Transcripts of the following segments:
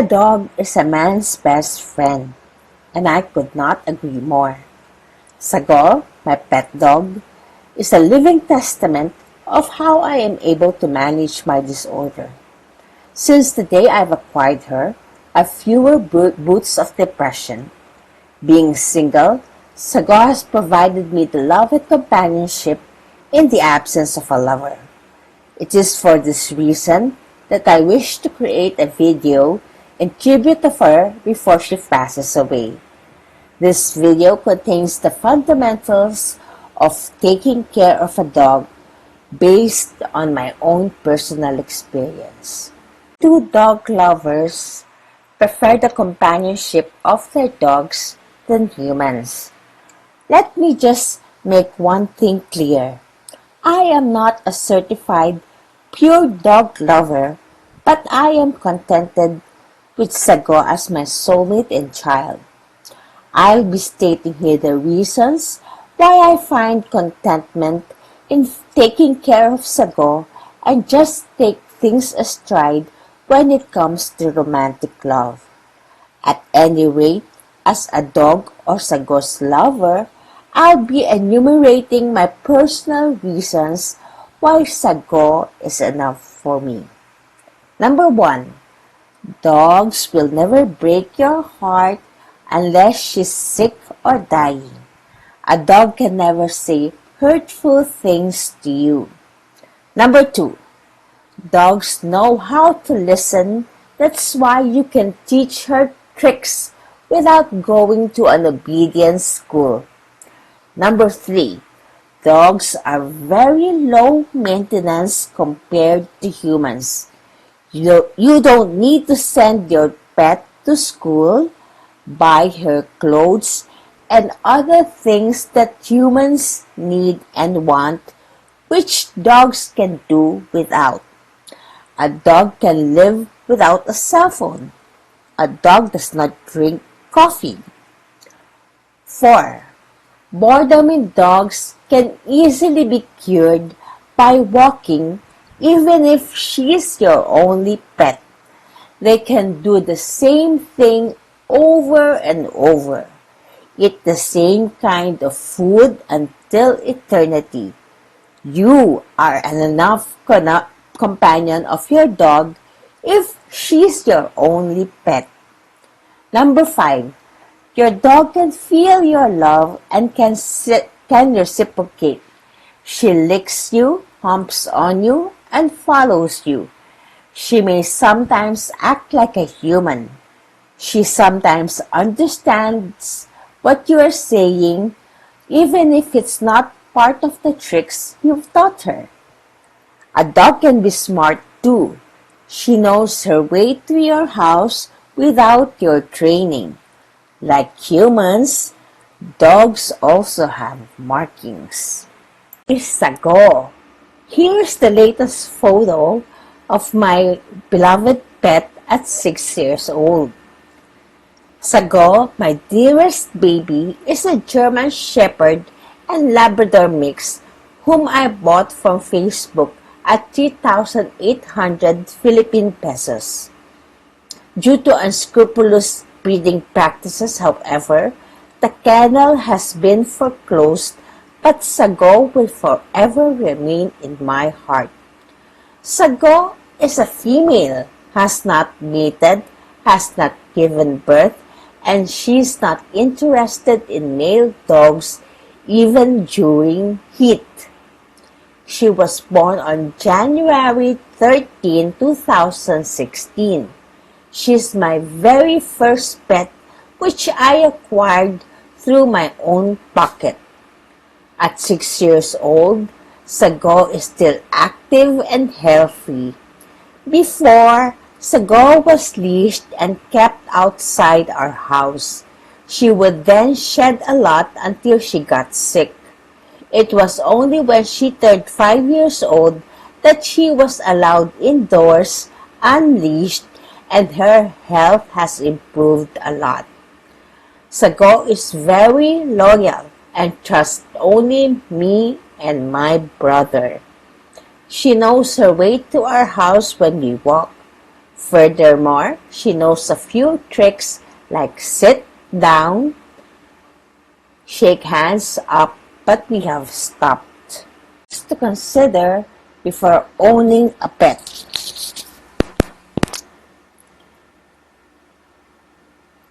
A dog is a man's best friend, and I could not agree more. Sago, my pet dog, is a living testament of how I am able to manage my disorder. Since the day I've acquired her, I've fewer boots of depression. Being single, Sago has provided me the love and companionship in the absence of a lover. It is for this reason that I wish to create a video in tribute of her before she passes away. This video contains the fundamentals of taking care of a dog based on my own personal experience. Two dog lovers prefer the companionship of their dogs than humans. Let me just make one thing clear. I am not a certified pure dog lover, but I am contented with Sago as my soulmate and child. I'll be stating here the reasons why I find contentment in taking care of Sago and just take things astride when it comes to romantic love. At any rate, as a dog or Sago's lover, I'll be enumerating my personal reasons why Sago is enough for me. Number 1. Dogs will never break your heart unless she's sick or dying. A dog can never say hurtful things to you. Number 2. Dogs know how to listen. That's why you can teach her tricks without going to an obedience school. Number 3. Dogs are very low maintenance compared to humans. You don't need to send your pet to school, buy her clothes, and other things that humans need and want, which dogs can do without. A dog can live without a cell phone. A dog does not drink coffee. 4. Boredom in dogs can easily be cured by walking, even if she is your only pet. They can do the same thing over and over. Eat the same kind of food until eternity. You are an enough companion of your dog if she's your only pet. Number 5. Your dog can feel your love and can reciprocate. She licks you, humps on you, and follows you. She may sometimes act like a human. She sometimes understands what you are saying, even if it's not part of the tricks you've taught her. A dog can be smart too. She knows her way to your house without your training. Like humans, dogs also have markings. Sago. Here's the latest photo of my beloved pet at 6 years old. Sago, my dearest baby, is a German Shepherd and Labrador mix whom I bought from Facebook at 3,800 Philippine pesos. Due to unscrupulous breeding practices, however, the kennel has been foreclosed, but Sago will forever remain in my heart. Sago is a female, has not mated, has not given birth, and she's not interested in male dogs even during heat. She was born on January 13, 2016. She's my very first pet, which I acquired through my own pocket. At 6 years old, Sago is still active and healthy. Before, Sago was leashed and kept outside our house. She would then shed a lot until she got sick. It was only when she turned 5 years old that she was allowed indoors, unleashed, and her health has improved a lot. Sago is very loyal and trusts only me and my brother. She knows her way to our house when we walk. Furthermore, she knows a few tricks like sit down, shake hands up, but we have stopped. Just to consider before owning a pet.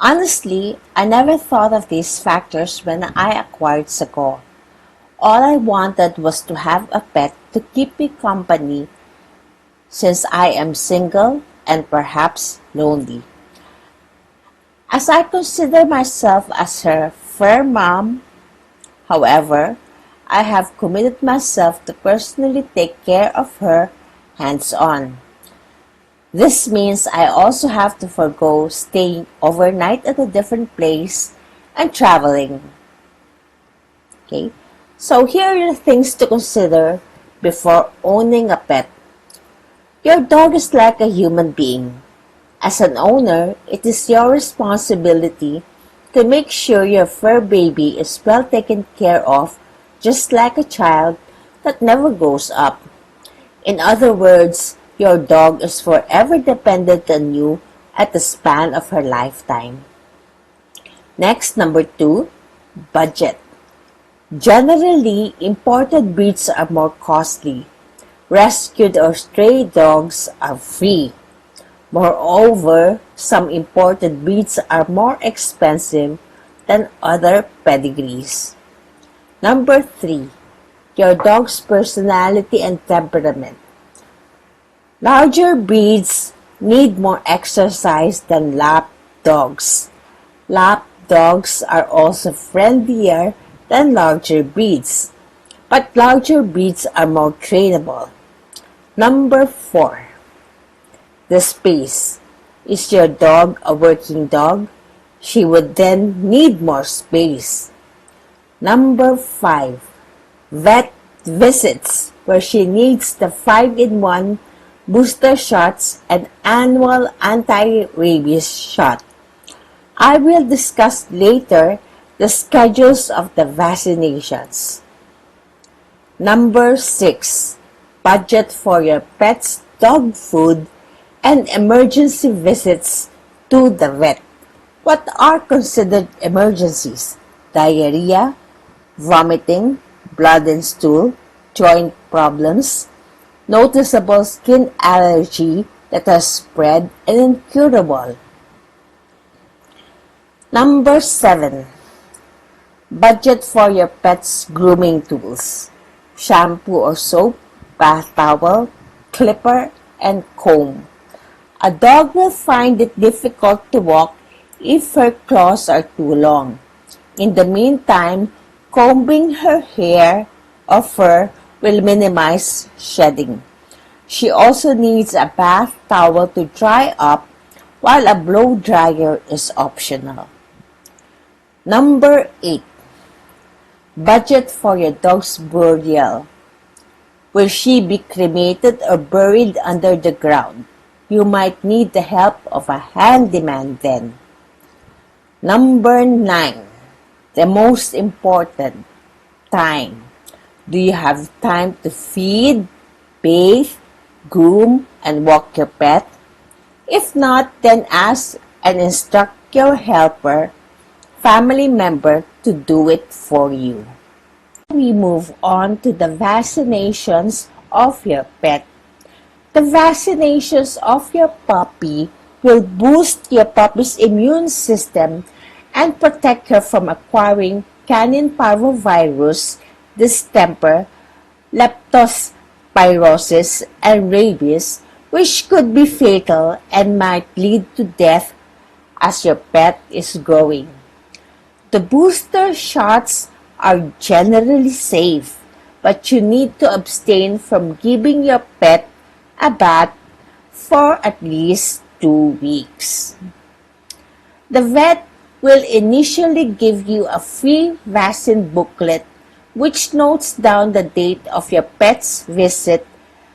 Honestly, I never thought of these factors when I acquired Sago. All I wanted was to have a pet to keep me company since I am single and perhaps lonely. As I consider myself as her fur mom, however, I have committed myself to personally take care of her hands-on. This means I also have to forgo staying overnight at a different place and traveling. Okay? So here are the things to consider before owning a pet. Your dog is like a human being. As an owner, it is your responsibility to make sure your fur baby is well taken care of, just like a child that never grows up. In other words, your dog is forever dependent on you at the span of her lifetime. Next, number 2, budget. Generally, imported breeds are more costly. Rescued or stray dogs are free. Moreover, some imported breeds are more expensive than other pedigrees. Number 3, your dog's personality and temperament. Larger breeds need more exercise than lap dogs. Lap dogs are also friendlier than larger breeds, but larger breeds are more trainable. Number 4, the space. Is your dog a working dog? She would then need more space. Number 5, vet visits, where she needs the 5-in-1 booster shots and annual anti-rabies shot. I will discuss later the schedules of the vaccinations. Number 6, budget for your pet's dog food and emergency visits to the vet. What are considered emergencies? Diarrhea, vomiting, blood and stool, joint problems, noticeable skin allergy that has spread and incurable. Number 7, budget for your pet's grooming tools. Shampoo or soap, bath towel, clipper, and comb. A dog will find it difficult to walk if her claws are too long. In the meantime, combing her hair or fur will minimize shedding. She also needs a bath towel to dry up, while a blow dryer is optional. Number 8, budget for your dog's burial. Will she be cremated or buried under the ground? You might need the help of a handyman then. Number 9, the most important, time. Do you have time to feed, bathe, groom, and walk your pet? If not, then ask and instruct your helper, family member to do it for you. We move on to the vaccinations of your pet. The vaccinations of your puppy will boost your puppy's immune system and protect her from acquiring canine parvovirus, distemper, leptospirosis, and rabies, which could be fatal and might lead to death as your pet is growing. The booster shots are generally safe, but you need to abstain from giving your pet a bath for at least 2 weeks. The vet will initially give you a free vaccine booklet which notes down the date of your pet's visit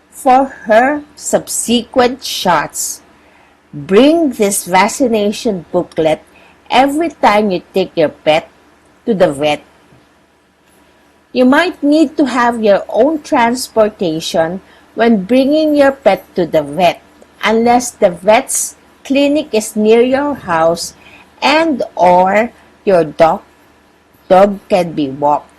for her subsequent shots. Bring this vaccination booklet every time you take your pet to the vet. You might need to have your own transportation when bringing your pet to the vet, unless the vet's clinic is near your house and or your dog can be walked.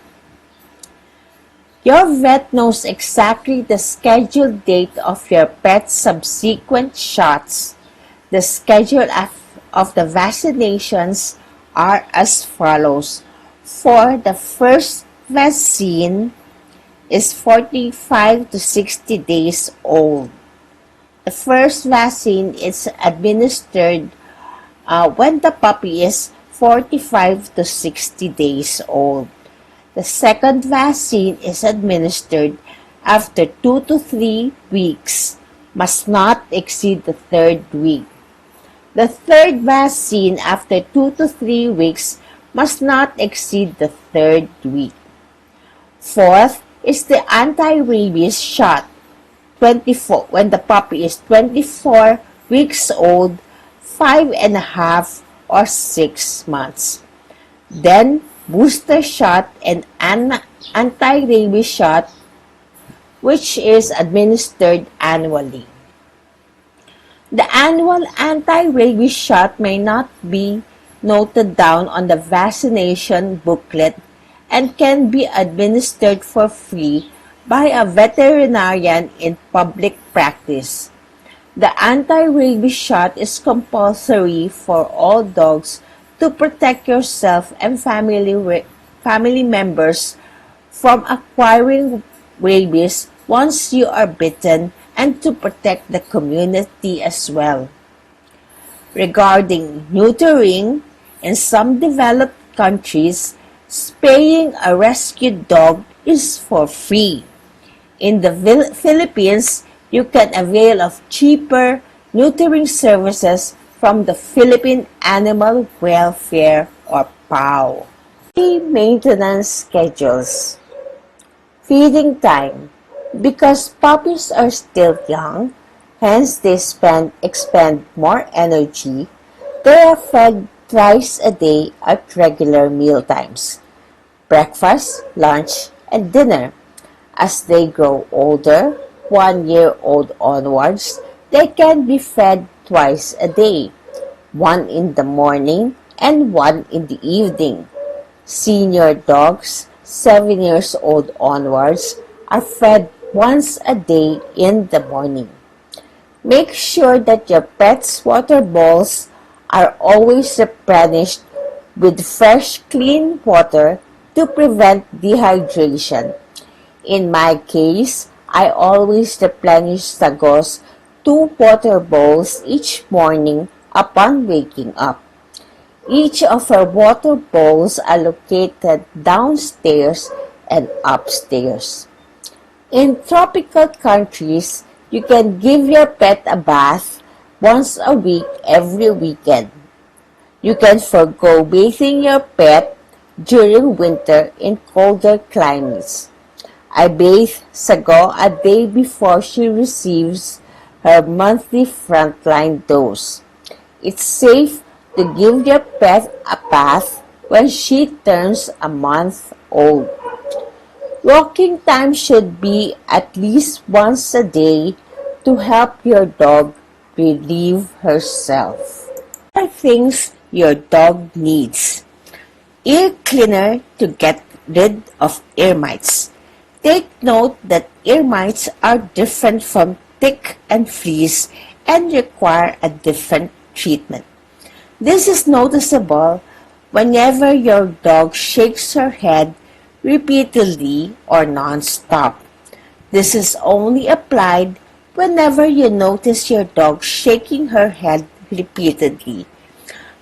Your vet knows exactly the scheduled date of your pet's subsequent shots. The schedule of the vaccinations are as follows. For the first vaccine is 45 to 60 days old. The first vaccine is administered when the puppy is 45 to 60 days old. The second vaccine is administered after 2 to 3 weeks, must not exceed the third week. The third vaccine after 2 to 3 weeks must not exceed the third week. Fourth is the anti-rabies shot 24 when the puppy is 24 weeks old, 5.5 or 6 months. Then booster shot and anti-rabies shot, which is administered annually. The annual anti-rabies shot may not be noted down on the vaccination booklet and can be administered for free by a veterinarian in public practice. The anti-rabies shot is compulsory for all dogs to protect yourself and family members from acquiring rabies once you are bitten and to protect the community as well. Regarding neutering, in some developed countries, spaying a rescued dog is for free. In the Philippines, you can avail of cheaper neutering services from the Philippine Animal Welfare or PAW. Maintenance schedules. Feeding time. Because puppies are still young, hence they expend more energy, they are fed twice a day at regular meal times, breakfast, lunch, and dinner. As they grow older, 1 year old onwards, they can be fed twice a day, one in the morning and one in the evening. Senior dogs, 7 years old onwards, are fed once a day in the morning. Make sure that your pet's water bowls are always replenished with fresh, clean water to prevent dehydration. In my case, I always replenish Sagos 2 water bowls each morning upon waking up. Each of her water bowls are located downstairs and upstairs. In tropical countries, you can give your pet a bath once a week every weekend. You can forgo bathing your pet during winter in colder climates. I bathe Sago a day before she receives her monthly frontline dose. It's safe to give your pet a bath when she turns a month old. Walking time should be at least once a day to help your dog relieve herself. What are things your dog needs? Ear cleaner to get rid of ear mites. Take note that ear mites are different from tick and fleas and require a different treatment. This is noticeable whenever your dog shakes her head repeatedly or non-stop. This is only applied whenever you notice your dog shaking her head repeatedly.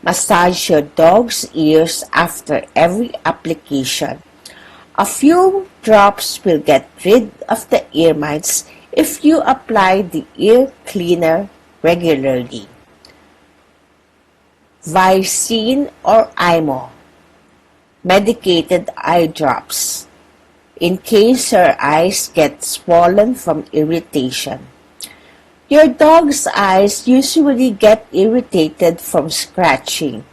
Massage your dog's ears after every application. A few drops will get rid of the ear mites if you apply the ear cleaner regularly. Vicene or IMO, medicated eye drops, in case her eyes get swollen from irritation. Your dog's eyes usually get irritated from scratching.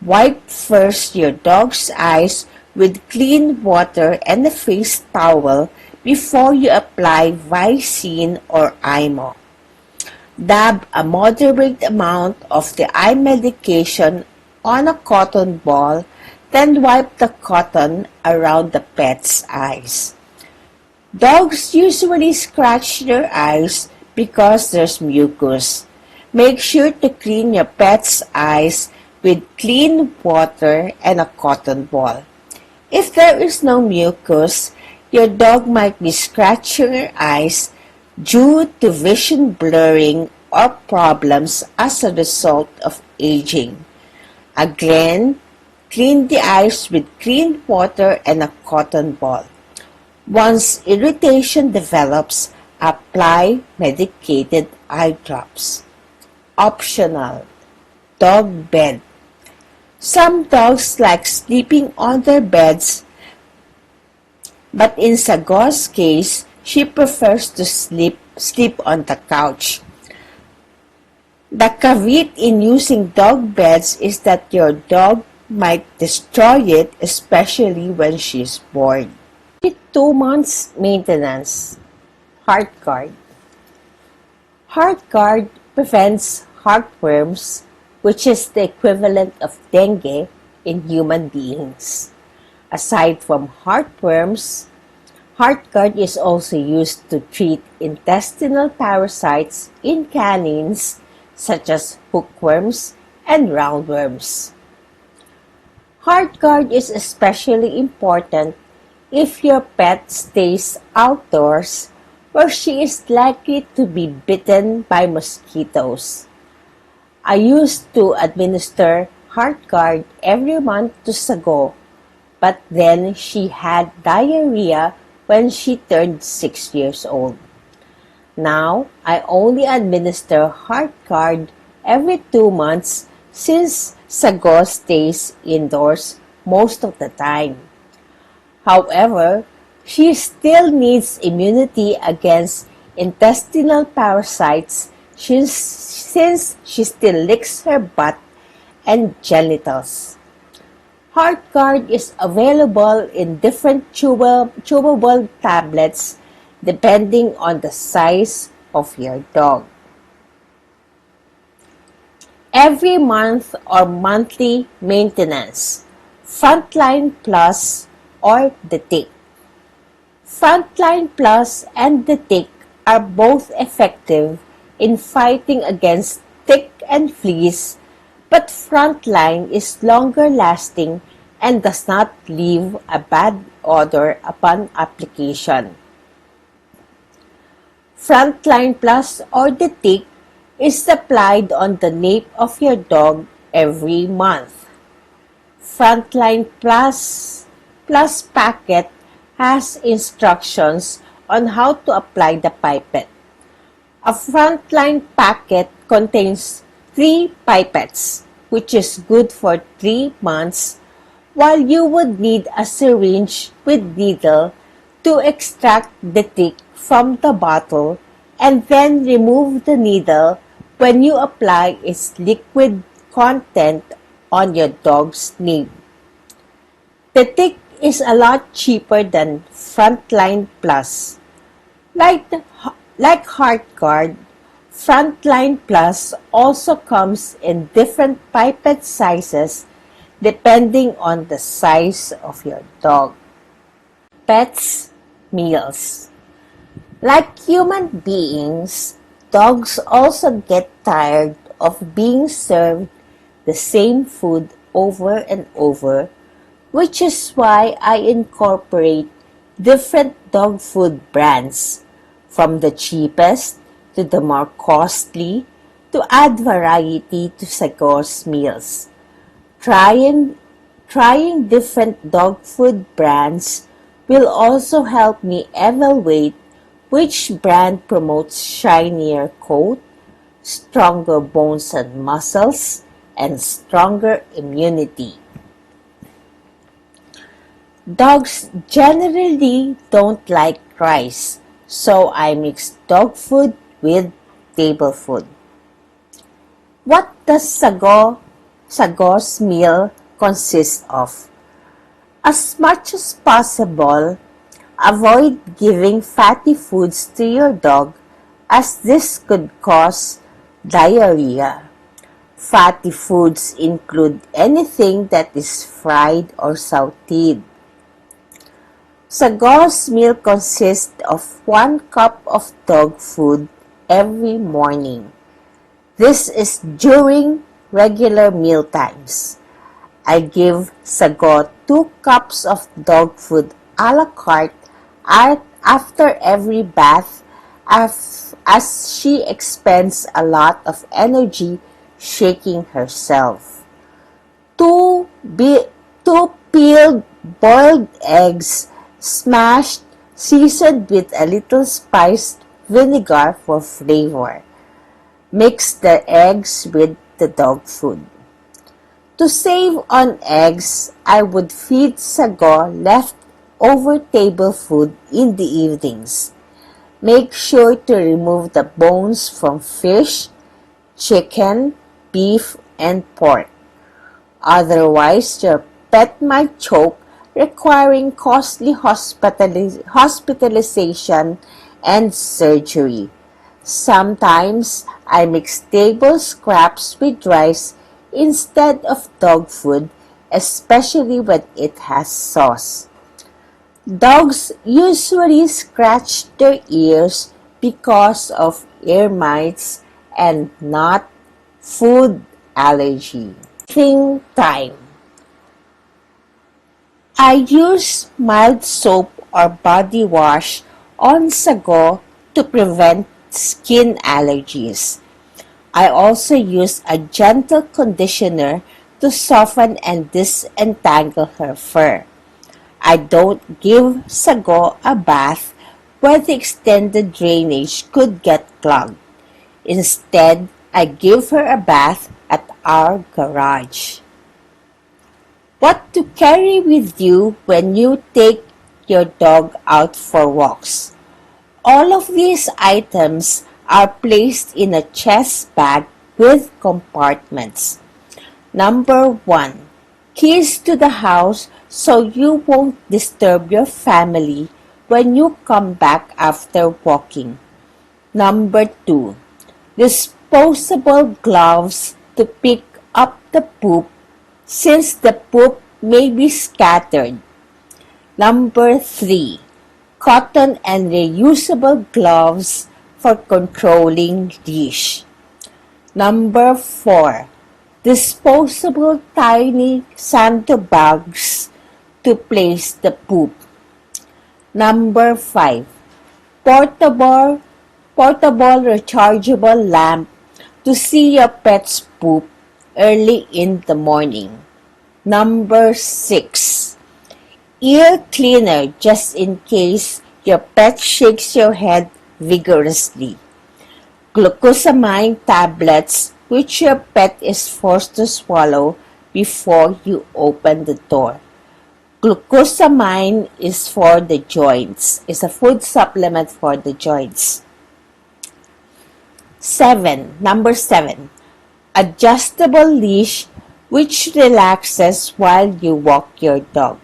Wipe first your dog's eyes with clean water and a face towel before you apply Vicene or IMO. Dab a moderate amount of the eye medication on a cotton ball, then wipe the cotton around the pet's eyes. Dogs usually scratch their eyes because there's mucus. Make sure to clean your pet's eyes with clean water and a cotton ball. If there is no mucus, your dog might be scratching your eyes due to vision blurring or problems as a result of aging. Again, clean the eyes with clean water and a cotton ball. Once irritation develops, apply medicated eye drops. Optional: dog bed. Some dogs like sleeping on their beds, but in Sagor's case, she prefers to sleep on the couch. The caveat in using dog beds is that your dog might destroy it, especially when she is bored. 2 months maintenance. HeartGuard. HeartGuard prevents heartworms, which is the equivalent of dengue in human beings. Aside from heartworms, HeartGuard is also used to treat intestinal parasites in canines such as hookworms and roundworms. HeartGuard is especially important if your pet stays outdoors where she is likely to be bitten by mosquitoes. I used to administer HeartGuard every month to Sago, but then she had diarrhea when she turned 6 years old. Now, I only administer HeartGuard every 2 months since Sago stays indoors most of the time. However, she still needs immunity against intestinal parasites since she still licks her butt and genitals. HeartGuard is available in different chewable tablets depending on the size of your dog. Every month or monthly maintenance. Frontline Plus or the Tick. Frontline Plus and the Tick are both effective in fighting against tick and fleas, but Frontline is longer lasting and does not leave a bad odor upon application. Frontline Plus or the Tick is applied on the nape of your dog every month. Frontline Plus packet has instructions on how to apply the pipette. A Frontline packet contains 3 pipettes, which is good for 3 months, while you would need a syringe with needle to extract the tick from the bottle and then remove the needle when you apply its liquid content on your dog's nape. The Tick is a lot cheaper than Frontline Plus. Like HeartGuard, Frontline Plus also comes in different pipette sizes depending on the size of your dog. Pets' meals. Like human beings, dogs also get tired of being served the same food over and over, which is why I incorporate different dog food brands, from the cheapest to the more costly, to add variety to Sagor's meals. Trying different dog food brands will also help me evaluate which brand promotes shinier coat, stronger bones and muscles, and stronger immunity. Dogs generally don't like rice, so I mix dog food with table food. What does Sagor's meal consist of? As much as possible, avoid giving fatty foods to your dog, as this could cause Diarrhea. Fatty foods include anything that is fried or sauteed. Sago's meal consists of 1 cup of dog food every morning. This is during regular meal times. I give Sago 2 cups of dog food a la carte after every bath as she expends a lot of energy shaking herself. Two, two peeled boiled eggs, smashed, seasoned with a little spiced vinegar for flavor. Mix the eggs with the dog food. To save on eggs, I would feed Sago leftover table food in the evenings. Make sure to remove the bones from fish, chicken, beef, and pork. Otherwise, your pet might choke, requiring costly hospitalization and surgery. Sometimes, I mix table scraps with rice instead of dog food, especially when it has sauce. Dogs usually scratch their ears because of ear mites and not food allergy. Bathing time. I use mild soap or body wash on Sago to prevent skin allergies. I also use a gentle conditioner to soften and disentangle her fur. I don't give Sago a bath where the extended drainage could get clogged. Instead, I give her a bath at our garage. What to carry with you when you take your dog out for walks? All of these items are placed in a chest bag with compartments. Number 1. Keys to the house so you won't disturb your family when you come back after walking. Number 2. Disposable gloves to pick up the poop since the poop may be scattered. Number 3. Cotton and reusable gloves for controlling leash. Number 4. Disposable tiny sandbags to place the poop. Number 5. Portable rechargeable lamp to see your pet's poop early in the morning. Number 6. Ear cleaner just in case your pet shakes your head vigorously. Glucosamine tablets which your pet is forced to swallow before you open the door. Glucosamine is for the joints. It's a food supplement for the joints. Number 7. Adjustable leash which relaxes while you walk your dog.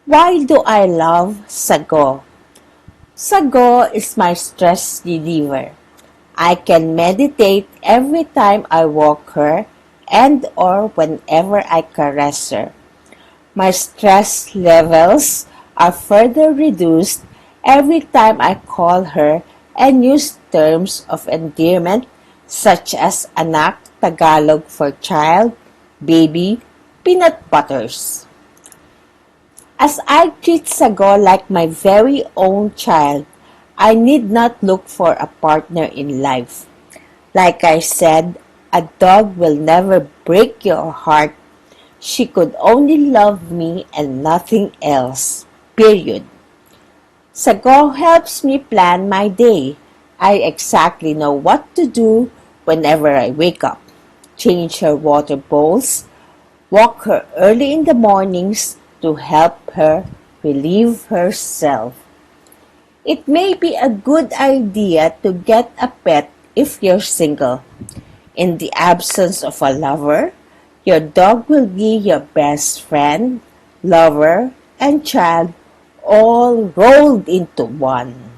Why do I love Sago? Sago is my stress reliever. I can meditate every time I walk her and or whenever I caress her. My stress levels are further reduced every time I call her and use terms of endearment such as anak, Tagalog for child, baby, peanut butters. As I treat Sago like my very own child, I need not look for a partner in life. Like I said, a dog will never break your heart. She could only love me and nothing else. Period. Sago helps me plan my day. I exactly know what to do whenever I wake up. Change her water bowls, walk her early in the mornings to help her relieve herself. It may be a good idea to get a pet if you're single. In the absence of a lover, your dog will be your best friend, lover, and child all rolled into one.